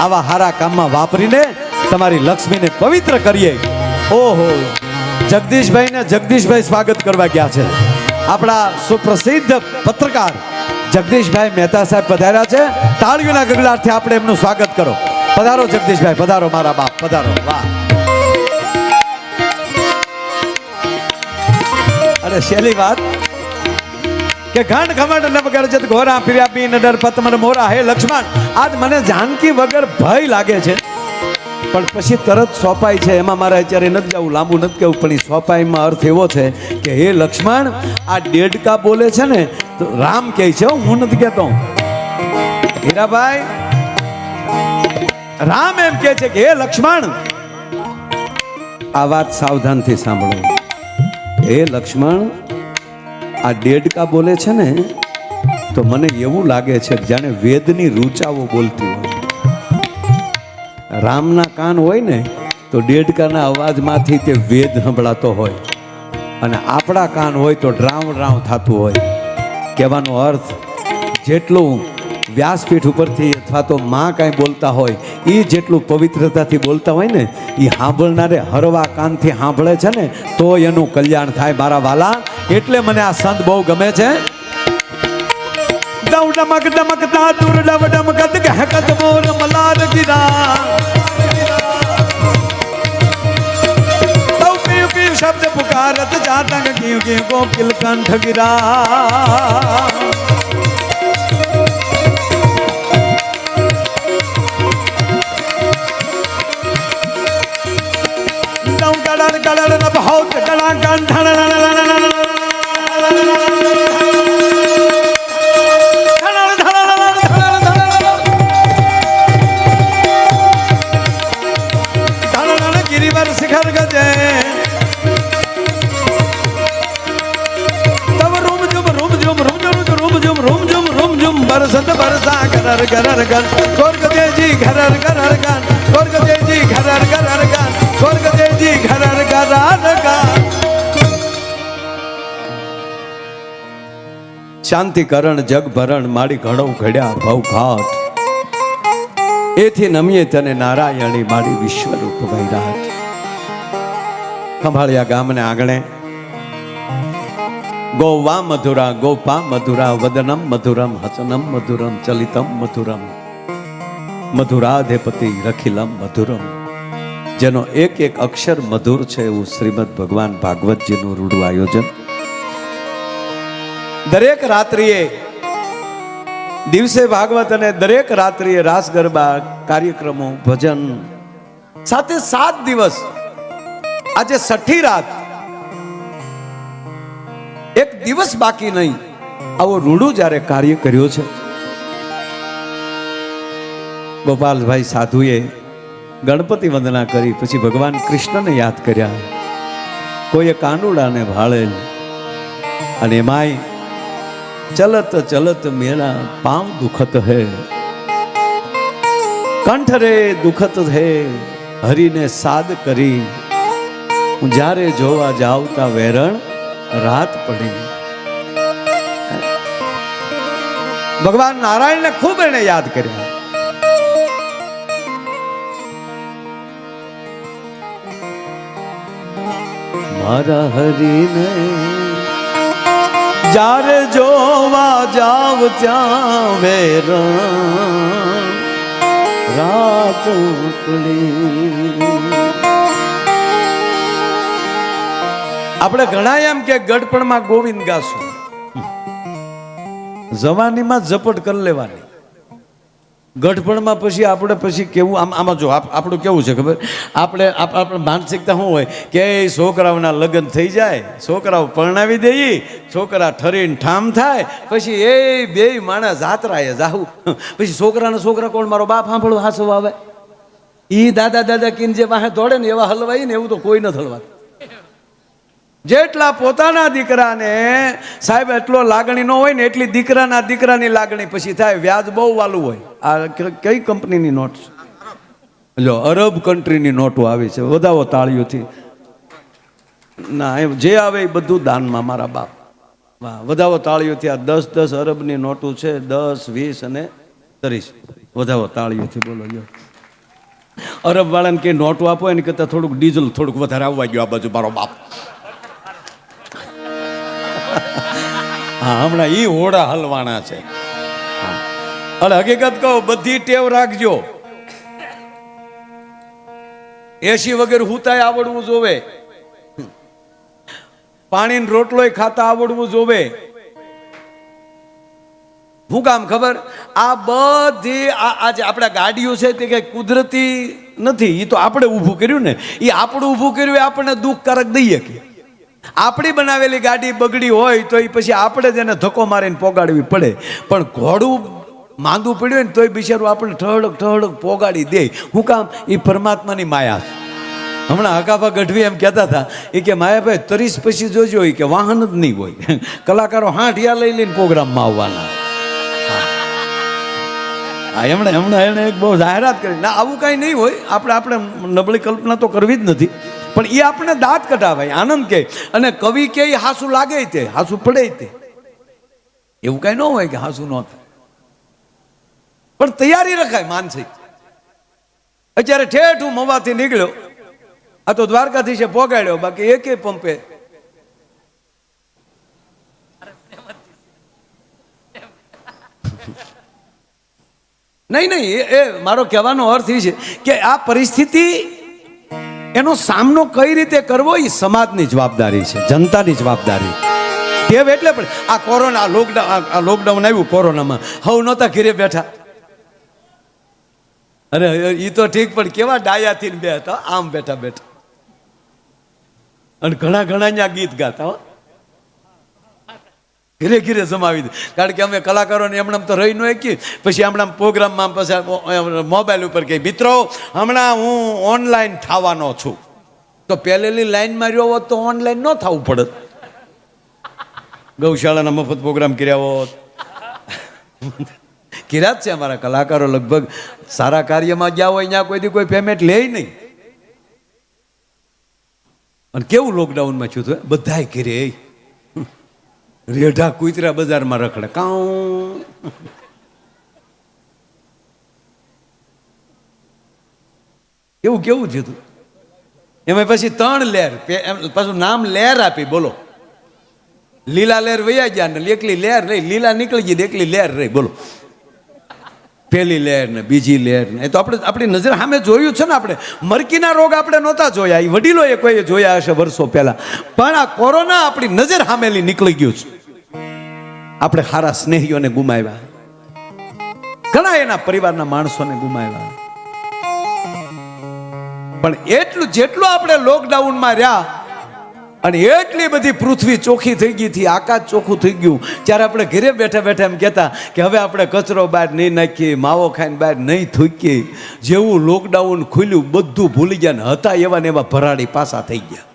આવા હારા કામમાં વાપરીને તમારી લક્ષ્મીને પવિત્ર કરીએ. ઓહો, જગદીશભાઈ સ્વાગત કરવા ગયા છે. આપણા સુપ્રસિદ્ધ પત્રકાર જગદીશભાઈ મહેતા સાહેબ પધાર્યા છે. તાળીઓના ગગડાટથી આપણે એમનું સ્વાગત કરો. પધારો જગદીશભાઈ, પધારો મારા બાપ, પધારો. વાહ. અરે શેલી વાત કે ઘણ ઘમંડ ન વગર જત ઘોરા ફિર્યા બી ન ડર પતમન મોરા. હે લક્ષ્મણ, આજ મને જાનકી વગર ભય લાગે છે, પણ પછી તરત સોંપાઈ છે. એમાં મારે અત્યારે નથી જવું, લાંબુ નથી કહેવું, પણ એ સોંપાઈમાં અર્થ એવો છે કે હે લક્ષ્મણ, આ દેડકા બોલે છે ને તો રામ કહે છે, હું નથી કહેતો. હીરાભાઈ, રામ એમ કહે છે કે હે લક્ષ્મણ, આ વાત સાવધાનથી સાંભળો. હે લક્ષ્મણ, આ દેડકા બોલે છે ને તો મને એવું લાગે છે કે જાણે વેદની રૂચાઓ બોલતી હોય. રામના કાન હોય ને તો દેડકાના અવાજમાંથી તે વેદ સંભળાતો હોય, અને આપણા કાન હોય તો ડ્રાવ ડ્રાવ થતું હોય. કહેવાનો અર્થ, જેટલું વ્યાસપીઠ ઉપરથી અથવા તો માં કાંઈ બોલતા હોય એ જેટલું પવિત્રતાથી બોલતા હોય ને, એ સાંભળનારે હરવા કાનથી સાંભળે છે ને તો એનું કલ્યાણ થાય મારા વાલા. એટલે મને આ સંત બહુ ગમે છે. ડમક ડમકતા તુર ડમ ડમકત ગહકત મોર મલાર ગિરા, શબ્દ પુકારત જાતંગ ગીવ ગીવ ગોકિલ કંઠ ગિરા. દમ કડર કડર ન બહોત કડા કંઠ गिरिवर शिखर गजे तब रूम जुम रूम जुम रूम जुम रूम जुम रूम जुम रूम जुम बरसत बरसा गरर गरर गन स्वर्ग देजी घरर गरर गन स्वर्ग देजी घरर गरर गन स्वर्ग देजी घरर गरर गन. શાંતિ કરણ જગ ભરણ માડી ઘણો ઘડ્યા ભવ ઘાટ, એથી નમીએ તને નારાયણી માડી વિશ્વરૂપ વૈરાટ. ખંભાળિયા ગામને આંગણે ગોવા મધુરા ગોપા મધુરા વદનમ મધુરમ હસનમ મધુરમ ચલિતમ મધુરમ મધુરાધેપતિ રખિલમ મધુરમ. જેનો એક એક અક્ષર મધુર છે એવું શ્રીમદ ભગવાન ભાગવતજીનું રૂડું આયોજન. દરેક રાત્રિએ દિવસે ભાગવત અને દરેક રાત્રિએ રાસ ગરબા કાર્યક્રમો ભજન સાથે 7 દિવસ. આજે 6ઠી રાત, એક દિવસ બાકી નહીં. આવો રૂડું જ્યારે કાર્ય કર્યો છે. ગોપાલભાઈ સાધુએ ગણપતિ વંદના કરી, પછી ભગવાન કૃષ્ણને યાદ કર્યા. કોઈએ કાનુડાને ભાળેલ, અને એમાંય ચલત ચલત મેરા પામ દુખત હે, કંઠ રે દુખત હે, હરિને સાદ કરી હું જ્યારે જોવા જાવતા વેરણ રાત પડી. ભગવાન નારાયણને ખૂબ એને યાદ કર્યા. મારા હરિને જ્યારે જોવા જાવ ત્યાં વેરણ રાત પડી. આપણે ઘણા એમ કે ગઢપણમાં ગોવિંદ ગાશું, જવાનીમાં ઝપટ કરી લેવાની. ગઢપણમાં પછી આપણે પછી કેવું, આમાં જો આપણું કેવું છે ખબર, આપણે માનસિકતા શું હોય કે છોકરાઓના લગ્ન થઈ જાય, છોકરાઓ પરણાવી દઈએ, છોકરા ઠરીને ઠામ થાય, પછી એ બે માણસ જાત્રાએ જાવું, પછી છોકરા કોણ, મારો બાપ સાંભળો હાસો આવે, એ દાદા કીને જે વાહે દોડે ને એવા હલવાઈ ને, એવું તો કોઈ નથી હલવાતું. જેટલા પોતાના દીકરાને સાહેબ એટલો લાગણી ન હોય ને એટલી દીકરાની લાગણી પછી થાય. વ્યાજ બહુ વાલું હોય. આ કઈ કંપનીની નોટ છે? જો અરબ કન્ટ્રીની નોટો આવી છે. વધાવો તાળીઓથી. ના, જે આવે એ બધું દાનમાં મારા બાપ. વાહ, વધાવો તાળીઓથી. આ 10 અરબની નોટો છે, 10, 20 અને તરીશ વધાવો તાળીઓથી બોલો જો. અરબ વાળાને કે નોટો આપો એને કરતાં થોડુંક ડીઝલ થોડુંક વધારે આવવા ગયો આ બાજુ મારો બાપ. હા હમણાં ઈ હોડા હલવાના છે. અને હકીકત કહો બધી ટેવ રાખજો. એસી વગર હુતાય આવડવું જોવે, પાણીનો રોટલોય ખાતા આવડવું જોવે. શું કામ ખબર? આ બધી આજે આપણા ગાડીઓ છે તે કઈ કુદરતી નથી, એ તો આપણે ઊભું કર્યું ને. એ આપણું ઊભું કર્યું એ આપણને દુઃખકારક દઈએ કે આપણી બનાવેલી ગાડી બગડી હોય તો એ પછી આપણે જ એને ધક્કો મારીને પોગાડવી પડે. પણ ઘોડું માંદું પડ્યું ને તોય બિચારું આપણે ઠહડક ઠહડક પોગાડી દે. શું કામ? એ પરમાત્માની માયા છે. હમણાં હકાભા ગઢવી એમ કહેતા હતા એ કે માયાભાઈ 30 પછી જોજો કે વાહન જ નહીં હોય, કલાકારો હાંઠિયા લઈ લઈને પ્રોગ્રામમાં આવવાના. હા હમણાં એને એક બહુ જાહેરાત કરી ના આવું કાંઈ નહીં હોય. આપણે નબળી કલ્પના તો કરવી જ નથી, પણ એ આપણે દાંત કઢાવાય આનંદ કે. અને કવિ કે હાસુ લાગે તે હાસુ પડે તે એવું કાંઈ ન હોય કે હાસુ ન થાય, પણ તૈયારી રખાય માનસિક. અત્યારે ઠેઠ હું મવાથી નીકળ્યો, આ તો દ્વારકાથી છે પોગાડ્યો, બાકી એકે પંપે નહીં એ મારો કહેવાનો અર્થ એ છે કે આ પરિસ્થિતિ એનો સામનો કઈ રીતે કરવો એ સમાજની જવાબદારી છે, જનતાની જવાબદારી. ટેવ એટલે પણ આ કોરોના લોકડાઉન આવ્યું, કોરોનામાં હવે નહોતા ઘરે બેઠા. અરે એ તો ઠીક, પણ કેવા ડાયાથી બે હતા આમ બેઠા બેઠા. અને ઘણા ત્યાં ગીત ગાતા ઘરે ઘરે જમાવી દે. કારણ કે અમે કલાકારોને હમણાં તો રહી ન શકીએ. પછી હમણાં પ્રોગ્રામમાં પછી મોબાઈલ ઉપર કહી મિત્રો હમણાં હું ઓનલાઈન થવાનો છું, તો પહેલેલી લાઈનમાં રહ્યો હોત તો ઓનલાઈન ન થવું પડત. ગૌશાળાના મફત પ્રોગ્રામ કર્યા હોત. કર્યા જ છે અમારા કલાકારો, લગભગ સારા કાર્યમાં ગયા હોય ત્યાં કોઈથી કોઈ પેમેન્ટ લે નહીં. અને કેવું લોકડાઉનમાં થયું હતું, બધાય ઘરે રેઢા કૂતરા બજારમાં રખડે કાઉ. કેવું થયું હતું એમાં. પછી 3 લહેર, પાછું નામ લહેર આપી. બોલો, લીલા લહેર વૈયા ગયા ને એકલી લહેર રહી, લીલા નીકળી ગઈ એકલી લહેર રહી. બોલો, પહેલી લહેર ને બીજી લહેર ને. એ તો આપણી નજર સામે જોયું છે ને. આપણે મરકીના રોગ આપણે નહોતા જોયા, એ વડીલોએ કોઈ જોયા હશે વર્ષો પહેલા, પણ આ કોરોના આપણી નજર સામેલી નીકળી ગયું છે. આપણે સારા સ્નેહીઓને ગુમાવ્યા, ઘણા એના પરિવારના માણસોને ગુમાવ્યા. પણ જેટલું આપણે લોકડાઉનમાં રહ્યા અને એટલી બધી પૃથ્વી ચોખ્ખી થઈ ગઈ હતી, આકાશ ચોખ્ખું થઈ ગયું, ત્યારે આપણે ઘરે બેઠા બેઠા એમ કહેતા કે હવે આપણે કચરો બહાર નહીં નાખીએ, માવો ખાઈને બહાર નહીં થૂકીએ. જેવું લોકડાઉન ખુલ્યું બધું ભૂલી ગયા ને હતા એવા ને એવા ભરાડી પાસા થઈ ગયા.